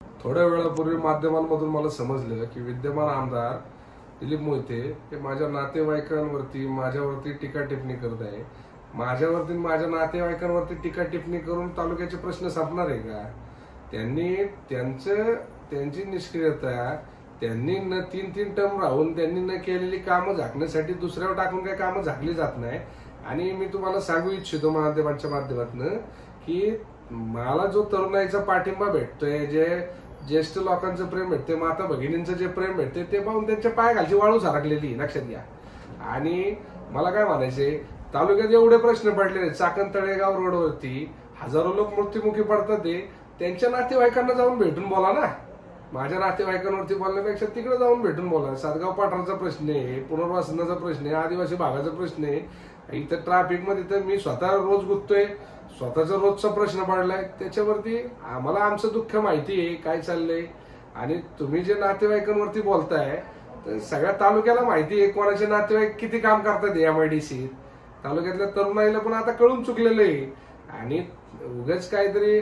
थोड्या वेळापूर्वी माध्यमांमधून मला समजलं की विद्यमान आमदार दिलीप मोहिते हे माझ्या नातेवाईकांवरती माझ्यावरती टीका टिप्पणी करत आहे। माझ्यावरती माझ्या नातेवाईकांवरती टीका टिप्पणी करून तालुक्याचे प्रश्न संपणार आहे का? त्यांची निष्क्रियता, त्यांनी न तीन टर्म राहून त्यांनी न केलेली कामं झाकण्यासाठी दुसऱ्यावर टाकून काही कामं झाकली जात नाही। आणि मी तुम्हाला सांगू इच्छितो माध्यमांच्या माध्यमातून की मला जो तरुणाईचा पाठिंबा भेटतोय, जे ज्येष्ठ लोकांचं प्रेम भेटते, माता भगिनींचं जे प्रेम भेटते ते पाहून त्यांच्या पायाखालची वाळू सारखलेली लक्षात घ्या। आणि मला काय म्हणायचंय, तालुक्यात एवढे प्रश्न पडलेले, चाकण तळेगाव रोडवरती हजारो लोक मृत्युमुखी पडतात, त्यांच्या नातेवाईकांना जाऊन भेटून बोला ना। माझ्या नातेवाईकांवरती बोलण्यापेक्षा तिकडे जाऊन भेटून बोला। सातगाव पाठराचा प्रश्न आहे, पुनर्वसनाचा प्रश्न आहे, आदिवासी भागाचा प्रश्न आहे, इथं ट्रॅफिक मध्ये तर मी स्वतः रोज गुंततोय, स्वतःचा रोजचा प्रश्न पडलाय, त्याच्यावरती आम्हाला आमचं दुःख माहिती आहे काय चाललंय। आणि तुम्ही जे नातेवाईकांवरती बोलताय तर सगळ्या तालुक्याला माहिती आहे कोणाचे नातेवाईक किती काम करतात एमआयडीसी तालुक्यातल्या तरुणाईला पण आता कळून चुकलेलं आहे। आणि उगाच काहीतरी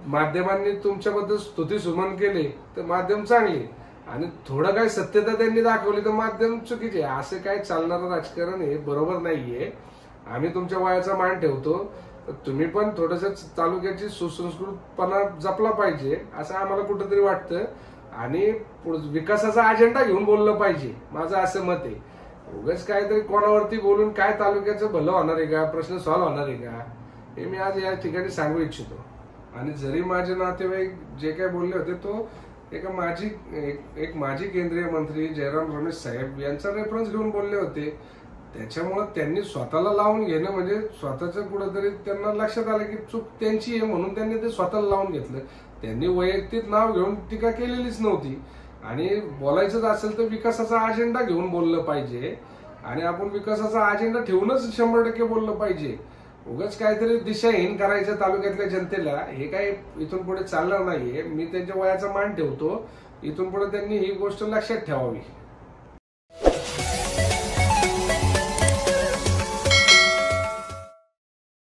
माध्यमांनी तुमच्याबद्दल स्तुती सुमन केले तर माध्यम चांगली, आणि थोडं काही सत्यता त्यांनी दाखवली तर माध्यम चुकीचे। असं काय चालणारं राजकारण हे बरोबर नाहीये। आम्ही तुमच्या वयाचा मान ठेवतो, तुम्ही पण थोडस तालुक्याची सुसंस्कृतपणा जपला पाहिजे असं आम्हाला कुठंतरी वाटतं, आणि विकासाचा अजेंडा घेऊन बोललं पाहिजे, माझं असं मत आहे। उगाच काहीतरी कोणावरती बोलून काय तालुक्याचं भलं होणार आहे का, प्रश्न सॉल्व्ह होणार आहे का, हे मी आज या ठिकाणी सांगू इच्छितो। आणि जरी माझे नातेवाईक जे काही बोलले होते तो एक माजी केंद्रीय मंत्री जयराम रमेश साहेब यांचा रेफरन्स घेऊन बोलले होते, त्याच्यामुळे त्यांनी स्वतःला लावून घेणं म्हणजे स्वतःचं कुठेतरी त्यांना लक्षात आलं की चूक त्यांची आहे, म्हणून त्यांनी ते स्वतःला लावून घेतलं। त्यांनी वैयक्तिक नाव घेऊन टीका केलेलीच नव्हती। आणि बोलायचंच असेल तर विकासाचा अजेंडा घेऊन बोललं पाहिजे, आणि आपण विकासाचा अजेंडा ठेवूनच 100% बोललं पाहिजे। उगाच काहीतरी दिशाहीन करायचं तालुक्यातल्या जनतेला, हे काही इथून पुढे चालणार नाहीये। मी त्यांच्या वयाचा मान ठेवतो, इथून पुढे त्यांनी ही गोष्ट लक्षात ठेवावी।